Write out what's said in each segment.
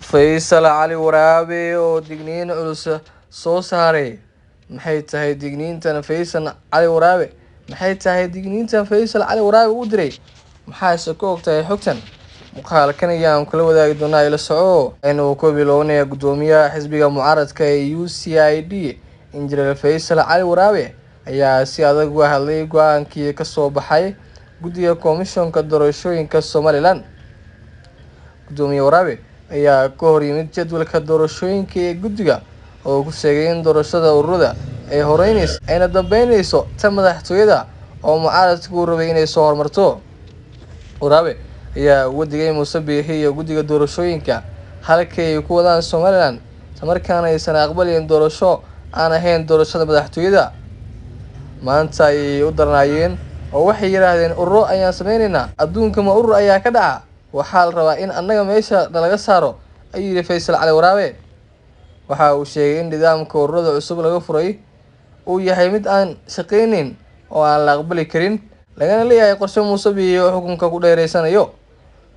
Faysal Cali Waraabe oo digniin culus soo saaray. Maxay tahay digniintan Faysal Cali Waraabe? Maxay tahay digniintan Faysal Cali Waraabe u diray? Maxaase ka ogtahay xogtan? Muuqaalkan ayaan kula wadaagi doonaa ila soco inuu ku bilownay gudoomiyaha xisbiga mucaaradka ee UCID Injineer Faysal Cali Waraabe ayaa si adag uga hadlay go'aankii ka soo baxay guddiga komishanka doorashooyinka Somaliland. Gudoomiye Waraabe ayaa ka hor yimid jadwalka doorashooyinka ee guddiga oo ku sheegay in doorashada ururada ay horeynayso ayna dambeynayso tan madaxtooyada oo mucaaradku rabay inay soo hormarto. Waraabe ayaa uga digay Muuse Biixi iyo guddiga doorashooyinka halkii ay ku wadaan Somaliland markaana aysan aqbalin doorasho aan ahayn doorashada madaxtooyada. Maanta ay u darnaayeen oo waxay yiraahdeen ururo ayaan sameynaynaa, adduunka ma urur ayaa ka dhaca, waxaa la rabaa in annaga meesha laga saaro, ayuu yiri Faysal Cali Waraabe. Waxa uu sheegay in nidaamka ururada cusub laga furay uu yahay mid aan shaqeynin oo aan la aqbali karin, lagana leeyahay qorshe Muuse Biixi oo xukunka ku dheereysanayo.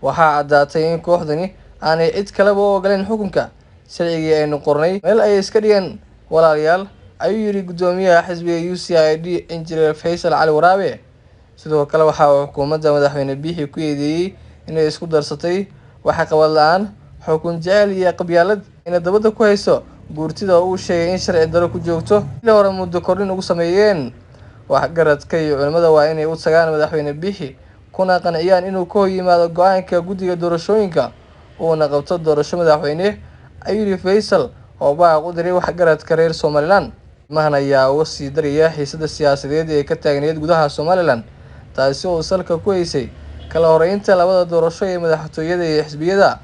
Waxaa caddaatay in kooxdani aanay cid kaleba u ogoleen xukunka sharcigii aynu qornay meel ay iska dhigeen walaalayaal, ayuu yiri gudoomiyaha xisbiga UCID Injineer Faysal Cali Waraabe. Sidoo kale waxa uu xukuumadda madaxweyne Biixi ku eedeeyay inay isku darsatay wax qabad la'aan, xukun jecel iyo qabyaalad inay dabada ku hayso guurtida oo uu sheegay in sharci darro ku joogto ilaa hore muddo kordhin ugu sameeyeen. Waxgaradka iyo culimada waa inay u tagaan madaxweyne Biixi kuna qanciyaan inuu ka hor yimaado go'aanka guddiga doorashooyinka uuna qabto doorasho madaxweyne, ayuu yiri Faysal oo baaq u diray waxgaradka reer Somaliland. Arrimahan ayaa uga sii daraya xiisadda siyaasadeed ee ka taagneyd gudaha Somaliland, taasi oo salka ku haysay kala horeynta labada doorasho ee madaxtooyada iyo xisbiyada.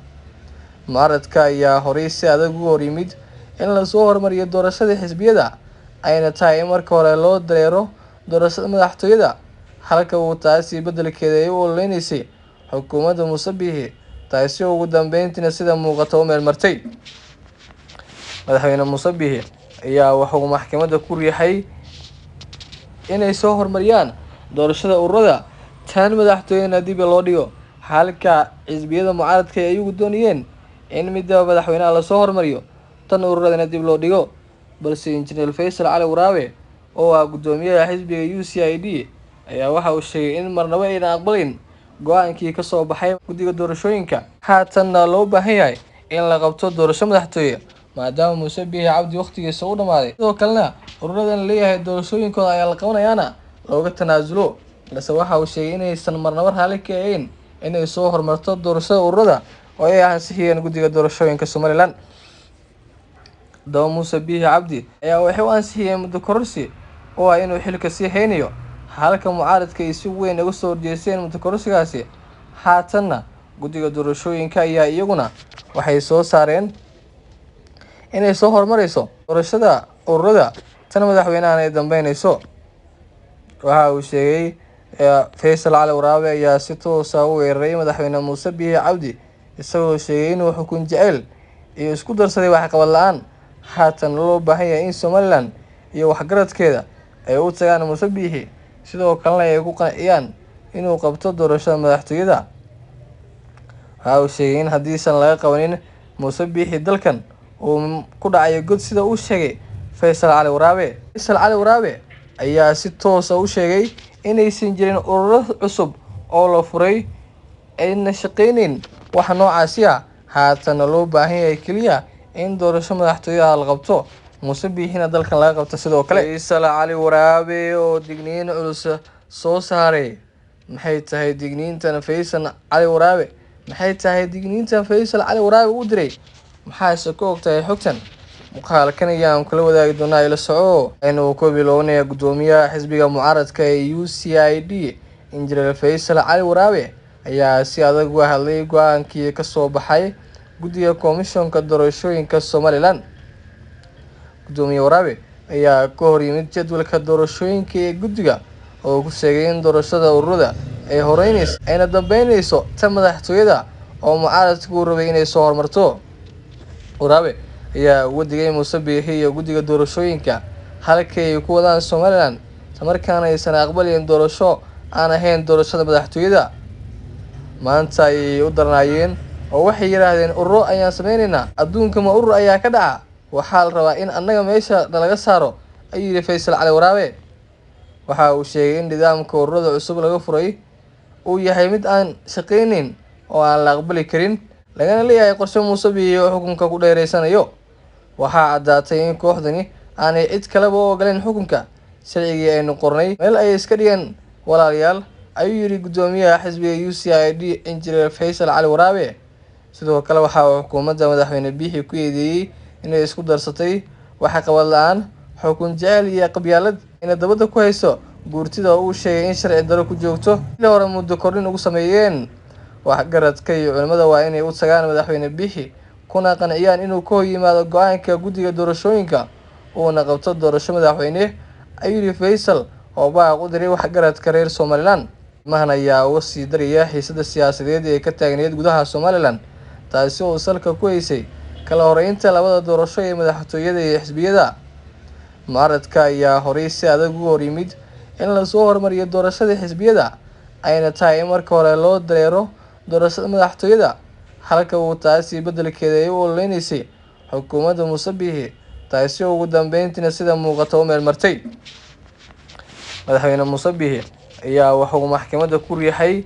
Mucaaradka ayaa horey si adag uga hor yimid in la soo hormariyo doorashada xisbiyada, ayna tahay in marka hore loo dareero doorashada madaxtooyada, halka uu taasi beddelkeeda ay u ololeysay xukuumadda Muuse Biixi, taasi oo ugu dambeyntiina sida muuqata u meel martay. Madaxweyne Muuse Biixi ayaa wuxuu maxkamadda ku riixay inay soo hormariyaan doorashada ururada tan madaxtooyada dib loo dhigo, halka xisbiyada mucaaradka ay ugu doonayeen in midda madaxweynaha la soo hormariyo tan ururadana dib loo dhigo. Balse Injineer Faysal Cali Waraabe oo ah gudoomiyaha xisbiga UCID ayaa waxa uu sheegay in marnaba aynan aqbalin go'aankii ka soo baxay guddiga doorashooyinka, haatanna loo baahan yahay in la qabto doorasho madaxtooye maadaama Muuse Biixi Cabdi waqtigiisa u dhamaaday. Sidoo kalena ururadan leeyahay doorashooyinkooda ayaa la qabanayaana looga tanaasulo, balse waxa uu sheegay inaysan marnaba raalli ka ahayn inay soo hormarto doorashada ururada oo ay ansixiyeen guddiga doorashooyinka Somaliland. Muuse Biixi Cabdi ayaa waxay u ansixiyeen muddo kororsi oo ah inuu xilka sii haynayo, halka mucaaradka ay si weyn uga soo horjeesteen muddo kororsigaasi. Haatanna guddiga doorashooyinka ayaa iyaguna waxay soo saareen inay soo hormarayso doorashada ururada tan madaxweynaha ay dambeynayso. Waxa uu sheegay Faysal Cali Waraabe ayaa si toos ah u weeraray madaxweyne Muuse Biixi Cabdi, isagoo sheegay inuu xukun jecel iyo isku darsaday wax qabad la'aan, haatan loo baahan yahay in Somaliland iyo waxgaradkeeda ay u tagaan Muuse Biixi, sidoo kalena ay ku qanciyaan inuu qabto doorashada madaxtooyada. Waxa uu sheegay in haddiisan laga qabanin Muuse Biixi dalkan uu ku dhacayo god, sida uu sheegay Faysal Cali Waraabe. Faysal Cali Waraabe ayaa si toos ah u sheegay inaysan jirin ururo cusub oo la furay ayna shaqeynin wax noocaasi ah, haatan loo baahan yahay kaliya in doorasho madaxtooyada la qabto, Muuse Biixina dalkan laga qabto. Sidoo kale Faysal Cali Waraabe oo digniin culus soo saaray. Maxay tahay digniintan Faysal Cali Waraabe? Maxay tahay digniintan Faysal Cali Waraabe u diray? Maxaase ka ogtahay xogtan? Muuqaalkan ayaan kula wadaagi doonaa ila soco inuu ku bilownay gudoomiyaha xisbiga mucaaradka ee UCID Injineer Faysal Cali Waraabe ayaa si adag uga hadlay go'aankii ka soo baxay guddiga komishanka doorashooyinka Somaliland. Gudoomiye Waraabe ayaa ka hor yimid jadwalka doorashooyinka ee guddiga oo ku sheegay in doorashada ururada ay horeynayso ayna dambeynayso tan madaxtooyada oo mucaaradku rabay inay soo hormarto. Waraabe ayaa uga digay Muuse Biixi iyo guddiga doorashooyinka halkii ay ku wadaan Somaliland markaana aysan aqbalin doorasho aan ahayn doorashada madaxtooyada. Maanta ay u darnaayeen oo waxay yiraahdeen ururo ayaan sameynayna adduunka ma urur ayaa ka dhaca waxaa la rabaa in annaga meesha laga saaro ayuu yiri Faysal Cali Waraabe. waxa uu sheegay in nidaamka ururada cusub laga furay uu yahay mid aan shaqeynin oo aan la aqbali karin lagana leeyahay qorshe Muuse Biixi oo xukunka ku dheereysanayo. waxaa caddaatay in kooxdani aanay cid kaleba u ogoleen xukunka sharcigii aynu qornay meel ay iska dhigeen walaalayaal ayuu yiri gudoomiyaha xisbiga UCID Injineer Faysal Cali Waraabe. sidoo kale waxa uu xukuumadda madaxweyne Biixi ku eedeeyay inay isku darsatay waxa qabad la'aan xukun jecel iyo qabyaalad inay dabada ku hayso guurtida oo uu sheegay in sharci daro ku joogto ilaa hore muddo kordhin ugu sameeyeen. waxgaradka iyo culimada waa inay u tagaan madaxweyne Biixi kuna qanciyaan inuu ka yimaado go'aanka guddiga doorashooyinka uuna qabto doorasho madaxweyne ayuu yiri Faysal oo baaq u diray waxgaradka reer Somaliland. mahana ayaa uga sii daraya xiisadda siyaasadeed ee ka taagneed gudaha Somaliland taasi oo salka ku haysay kala horeynta labada doorasho ee madaxtooyada iyo xisbiyada. mucaaradka ayaa horey si adag uga hor yimid in la soo hormariyo doorashada xisbiyada ayna tahay in marka hore loo dareero doorashada madaxtooyada halka uu taasi beddelkeeda ay u ololeynaysay xukuumadda Muuse Biixi taasi oo ugu dambeyntiina sida muuqata u meel martay. madaxweyne Muuse Biixi ayaa wuxuu maxkamadda ku riixay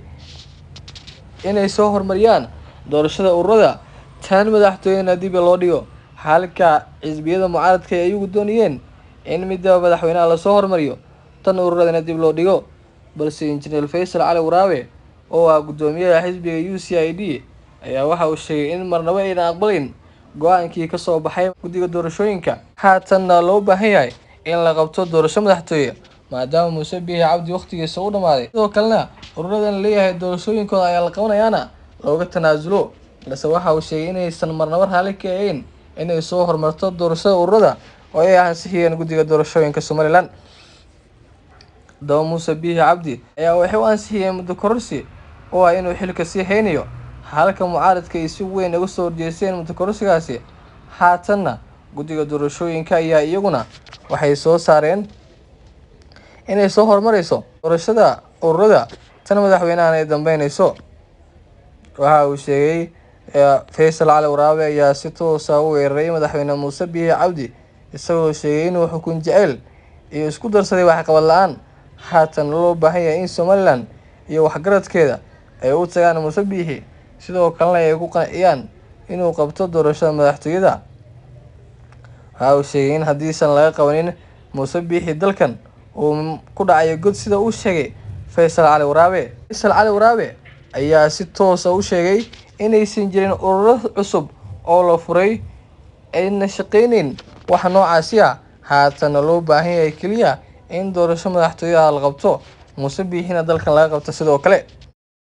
inay soo hormariyaan doorashada ururada tan madaxtooyada dib loo dhigo halka xisbiyada mucaaradka ay ugu doonayeen in midda madaxweynaha la soo hormariyo tan ururadana dib loo dhigo. balse Injineer Faysal Cali Waraabe oo ah gudoomiyaha xisbiga UCID ayaa waxa uu sheegay in marnaba ayna aqbalin go'aankii ka soo baxay guddiga doorashooyinka haatanna loo baahan yahay in la qabto doorasho madaxtooye maadaama Muuse Biixi Cabdi waqtigiisa uu dhamaaday. sidoo kalena ururadan leeyahay doorashooyinkooda ayaa la qabanayaana looga tanaasulo balse waxa uu sheegay inaysan marnaba raali ka ahayn inay soo hormarto doorashada ururada oo ay ansixiyeen guddiga doorashooyinka Somaliland. Muuse Biixi Cabdi ayaa waxay u ansixiyeen muddo kororsi oo ah inuu xilka sii haynayo halka mucaaradka ay si weyn uga soo horjeesteen muddo kororsigaasi. haatanna guddiga doorashooyinka ayaa iyaguna waxay soo saareen inay soo hormarayso doorashada ururada tan madaxweynaha ay dambeynayso. waxa uu sheegay Faysal Cali Waraabe ayaa si toos ah u weeraray madaxweyne Muuse Biixi Cabdi isagoo sheegay inuu xukun jecel iyo isku darsaday wax qabad la'aan haatan loo baahan yahay in Somaliland iyo waxgaradkeeda ay u tagaan Muuse Biixi sidoo kalena ay ku qanciyaan inuu qabto doorashada madaxtooyada. waxa uu sheegay in haddiisan laga qabanin Muuse Biixi dalkan uu ku dhacayo god sida uu sheegay Faysal Cali Waraabe. Faysal Cali Waraabe ayaa si toos ah u sheegay inaysan jirin ururo cusub oo la furay ayna shaqeynin wax noocaasi ah haatan loo baahan yahay kaliya in doorasho madaxtooyada la qabto Muuse Biixina dalkan laga qabto sidoo kale.